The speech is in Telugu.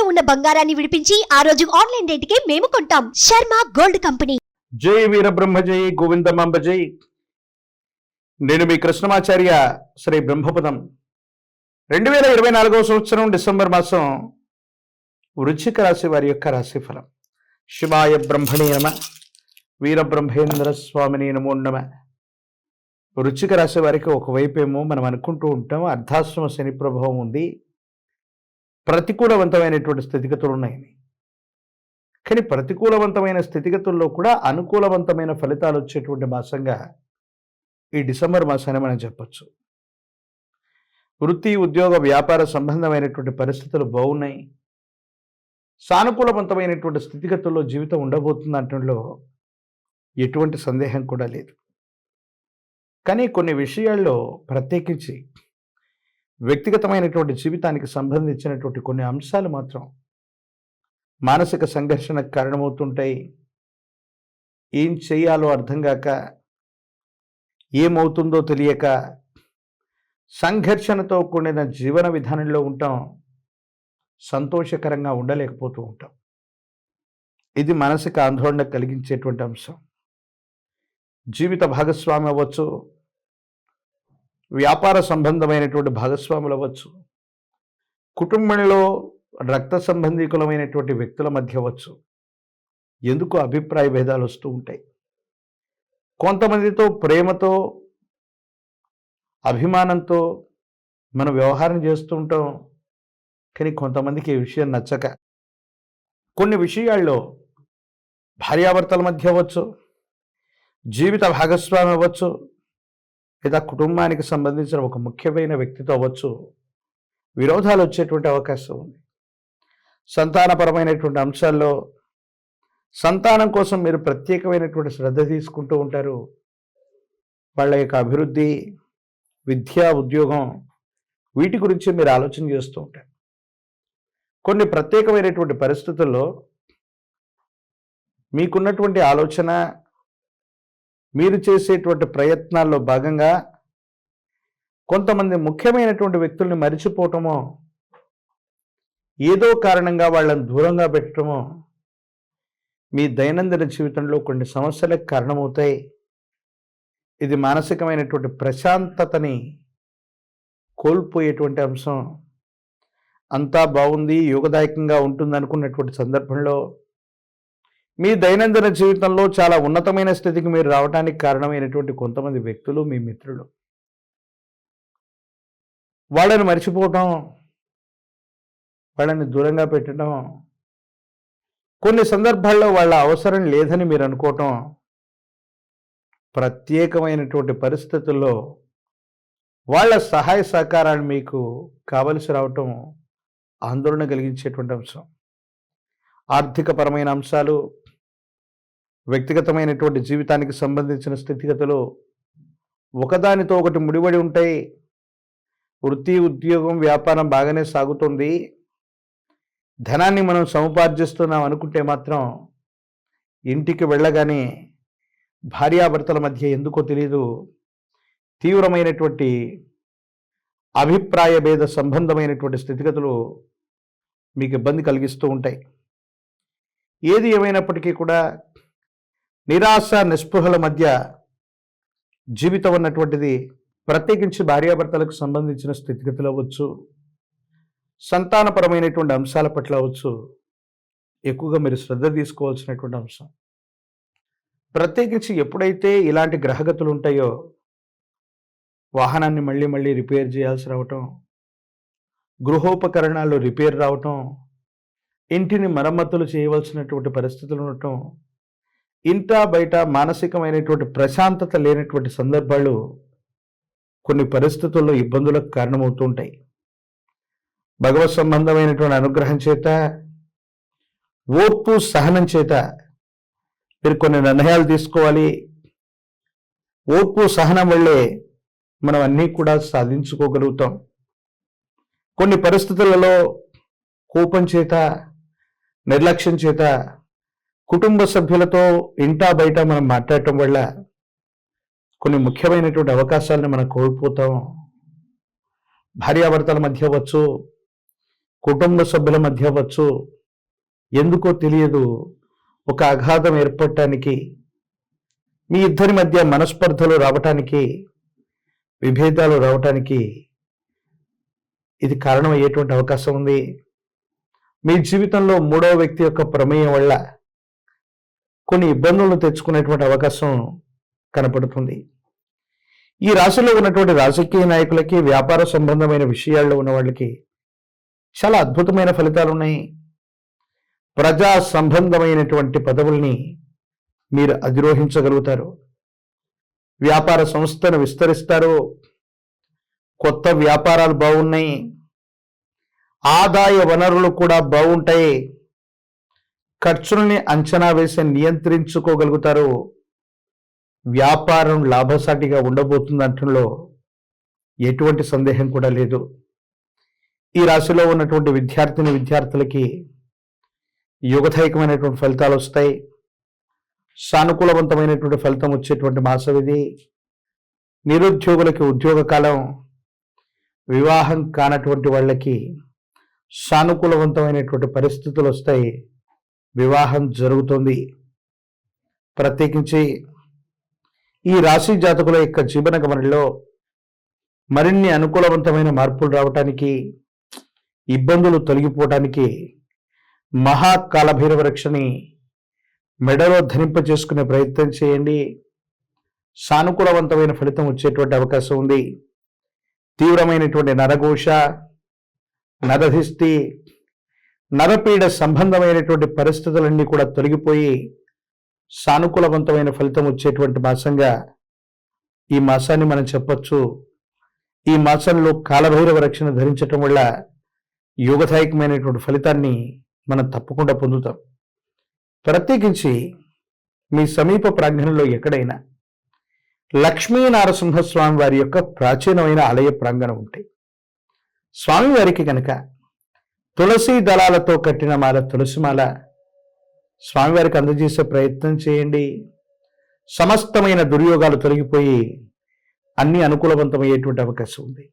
తాకట్టులో ఉన్న బంగారాన్ని విడిపించి ఆ రోజు ఆన్లైన్ రేటుకే మేము కొంటాం. Sharma gold company. జై వీరబ్రహ్మ జై గోవిందమాంబ జై. నేను మీ కృష్ణమాచార్య శ్రీ బ్రహ్మపదం. 2024 సంవత్సరం డిసెంబర్ మాసం వృశ్చిక రాశి వారి యొక్క రాశిఫలం. శివాయ బ్రహ్మణే నమ, వీరబ్రహ్మేంద్ర స్వామిని నమో నమ. వృశ్చిక రాశి వారికి ఒకవైపేమో మనం అనుకుంటూ ఉంటాం అర్ధాశ్రమ శని ప్రభావం ఉంది, ప్రతికూలవంతమైనటువంటి స్థితిగతులు ఉన్నాయని. కానీ ప్రతికూలవంతమైన స్థితిగతుల్లో కూడా అనుకూలవంతమైన ఫలితాలు వచ్చేటువంటి మాసంగా ఈ డిసెంబర్ మాసాన్ని మనం చెప్పచ్చు. వృత్తి, ఉద్యోగ, వ్యాపార సంబంధమైనటువంటి పరిస్థితులు బాగున్నాయి. సానుకూలవంతమైనటువంటి స్థితిగతుల్లో జీవితం ఉండబోతుంది అంటంలో ఎటువంటి సందేహం కూడా లేదు. కానీ కొన్ని విషయాల్లో ప్రత్యేకించి వ్యక్తిగతమైనటువంటి జీవితానికి సంబంధించినటువంటి కొన్ని అంశాలు మాత్రం మానసిక సంఘర్షణకు కారణమవుతుంటాయి. ఏం చేయాలో అర్థం కాక, ఏమవుతుందో తెలియక సంఘర్షణతో కూడిన జీవన విధానంలో ఉంటాం, సంతోషకరంగా ఉండలేకపోతూ ఉంటాం. ఇది మానసిక ఆందోళన కలిగించేటువంటి అంశం. జీవిత భాగస్వామి అవ్వచ్చు, వ్యాపార సంబంధమైనటువంటి భాగస్వాములు అవ్వచ్చు, కుటుంబంలో రక్త సంబంధీకులమైనటువంటి వ్యక్తుల మధ్య అవ్వచ్చు. ఎందుకు అభిప్రాయ భేదాలు వస్తూ ఉంటాయి. కొంతమందితో ప్రేమతో, అభిమానంతో మనం వ్యవహారం చేస్తూ ఉంటాం. కానీ కొంతమందికి ఈ విషయం నచ్చక, కొన్ని విషయాల్లో భార్యాభర్తల మధ్య అవ్వచ్చు, జీవిత భాగస్వామి అవ్వచ్చు, లేదా కుటుంబానికి సంబంధించిన ఒక ముఖ్యమైన వ్యక్తితో అవ్వచ్చు, విరోధాలు వచ్చేటువంటి అవకాశం ఉంది. సంతానపరమైనటువంటి అంశాల్లో సంతానం కోసం మీరు ప్రత్యేకమైనటువంటి శ్రద్ధ తీసుకుంటూ ఉంటారు. వాళ్ళ యొక్క అభివృద్ధి, విద్య, ఉద్యోగం, వీటి గురించి మీరు ఆలోచన చేస్తూ ఉంటారు. కొన్ని ప్రత్యేకమైనటువంటి పరిస్థితుల్లో మీకున్నటువంటి ఆలోచన, మీరు చేసేటువంటి ప్రయత్నాల్లో భాగంగా కొంతమంది ముఖ్యమైనటువంటి వ్యక్తుల్ని మరిచిపోవటమో, ఏదో కారణంగా వాళ్ళని దూరంగా పెట్టడమో మీ దైనందిన జీవితంలో కొన్ని సమస్యలకు కారణమవుతాయి. ఇది మానసికమైనటువంటి ప్రశాంతతని కోల్పోయేటువంటి అంశం. అంతా బాగుంది, యోగదాయకంగా ఉంటుంది అనుకున్నటువంటి సందర్భంలో మీ దైనందిన జీవితంలో చాలా ఉన్నతమైన స్థితికి మీరు రావడానికి కారణమైనటువంటి కొంతమంది వ్యక్తులు, మీ మిత్రులు, వాళ్ళని మర్చిపోవటం, వాళ్ళని దూరంగా పెట్టడం, కొన్ని సందర్భాల్లో వాళ్ళ అవసరం లేదని మీరు అనుకోవటం, ప్రత్యేకమైనటువంటి పరిస్థితుల్లో వాళ్ళ సహాయ సహకారాలు మీకు కావలసి రావటం ఆందోళన కలిగించేటువంటి అంశం. ఆర్థికపరమైన అంశాలు, వ్యక్తిగతమైనటువంటి జీవితానికి సంబంధించిన స్థితిగతులు ఒకదానితో ఒకటి ముడిపడి ఉంటాయి. వృత్తి, ఉద్యోగం, వ్యాపారం బాగానే సాగుతుంది, ధనాన్ని మనం సముపార్జిస్తున్నాం అనుకుంటే మాత్రం ఇంటికి వెళ్ళగానే భార్యాభర్తల మధ్య ఎందుకో తెలియదు తీవ్రమైనటువంటి అభిప్రాయ భేద సంబంధమైనటువంటి స్థితిగతులు మీకు ఇబ్బంది కలిగిస్తూ ఉంటాయి. ఏది ఏమైనప్పటికీ కూడా నిరాశ, నిస్పృహల మధ్య జీవితం అన్నటువంటిది, ప్రత్యేకించి భార్యాభర్తలకు సంబంధించిన స్థితిగతులు అవ్వచ్చు, సంతానపరమైనటువంటి అంశాల పట్ల అవ్వచ్చు, ఎక్కువగా మీరు శ్రద్ధ తీసుకోవాల్సినటువంటి అంశం. ప్రత్యేకించి ఎప్పుడైతే ఇలాంటి గ్రహగతులు ఉంటాయో, వాహనాన్ని మళ్ళీ మళ్ళీ రిపేర్ చేయాల్సి రావటం, గృహోపకరణాలు రిపేర్ రావటం, ఇంటిని మరమ్మతులు చేయవలసినటువంటి పరిస్థితులు ఉండటం, ఇంటా బయట మానసికమైనటువంటి ప్రశాంతత లేనటువంటి సందర్భాలు కొన్ని పరిస్థితుల్లో ఇబ్బందులకు కారణమవుతూ ఉంటాయి. భగవత్ సంబంధమైనటువంటి అనుగ్రహం చేత, ఓర్పు, సహనం చేత మీరు కొన్ని నిర్ణయాలు తీసుకోవాలి. ఓర్పు, సహనం వల్లే మనం అన్నీ కూడా సాధించుకోగలుగుతాం. కొన్ని పరిస్థితులలో కోపం చేత, నిర్లక్ష్యం చేత, కుటుంబ సభ్యులతో ఇంటా బయట మనం మాట్లాడటం వల్ల కొన్ని ముఖ్యమైనటువంటి అవకాశాలను మనం కోల్పోతాం. భార్యాభర్తల మధ్య అవ్వచ్చు, కుటుంబ సభ్యుల మధ్య అవ్వచ్చు, ఎందుకో తెలియదు ఒక అగాధం ఏర్పడటానికి, మీ ఇద్దరి మధ్య మనస్పర్ధలు రావటానికి, విభేదాలు రావటానికి ఇది కారణమయ్యేటువంటి అవకాశం ఉంది. మీ జీవితంలో మూడవ వ్యక్తి యొక్క ప్రమేయం వల్ల కొన్ని ఇబ్బందులను తెచ్చుకునేటువంటి అవకాశం కనపడుతుంది. ఈ రాశిలో ఉన్నటువంటి రాజకీయ నాయకులకి, వ్యాపార సంబంధమైన విషయాల్లో ఉన్న వాళ్ళకి చాలా అద్భుతమైన ఫలితాలు ఉన్నాయి. ప్రజా సంబంధమైనటువంటి పదవుల్ని మీరు అధిరోహించగలుగుతారు. వ్యాపార సంస్థను విస్తరిస్తారు. కొత్త వ్యాపారాలు బాగున్నాయి. ఆదాయ వనరులు కూడా బాగుంటాయి. ఖర్చుల్ని అంచనా వేసి నియంత్రించుకోగలుగుతారు. వ్యాపారం లాభసాటిగా ఉండబోతుందంటంలో ఎటువంటి సందేహం కూడా లేదు. ఈ రాశిలో ఉన్నటువంటి విద్యార్థులకి యుగదాయకమైనటువంటి ఫలితాలు వస్తాయి. సానుకూలవంతమైనటువంటి ఫలితం వచ్చేటువంటి మాసం ఇది. నిరుద్యోగులకి ఉద్యోగ కాలం, వివాహం కానటువంటి వాళ్ళకి సానుకూలవంతమైనటువంటి పరిస్థితులు వస్తాయి. వివాహం జరుగుతుంది. ప్రత్యేకించి ఈ రాశి జాతకుల యొక్క జీవన గమనంలో మరిన్ని అనుకూలవంతమైన మార్పులు రావటానికి, ఇబ్బందులు తొలగిపోవటానికి మహాకాలభైరవ రక్షని మెడలో ధరింప చేసుకునే ప్రయత్నం చేయండి. సానుకూలవంతమైన ఫలితం వచ్చేటువంటి అవకాశం ఉంది. తీవ్రమైనటువంటి నరఘోష, నరధిష్టి, నరపీడ సంబంధమైనటువంటి పరిస్థితులన్నీ కూడా తొలగిపోయి సానుకూలవంతమైన ఫలితం వచ్చేటువంటి మాసంగా ఈ మాసాన్ని మనం చెప్పొచ్చు. ఈ మాసంలో కాలభైరవ రక్షణ ధరించటం వల్ల యోగదాయకమైనటువంటి ఫలితాన్ని మనం తప్పకుండా పొందుతాం. ప్రత్యేకించి మీ సమీప ప్రాంగణంలో ఎక్కడైనా లక్ష్మీనారసింహస్వామి వారి యొక్క ప్రాచీనమైన ఆలయ ప్రాంగణం ఉంటాయి. స్వామివారికి కనుక తులసి దళాలతో కట్టిన మాల, తులసిమాల స్వామివారికి అందజేసే ప్రయత్నం చేయండి. సమస్తమైన దుర్యోగాలు తొలగిపోయి అన్ని అనుకూలవంతమయ్యేటువంటి అవకాశం ఉంది.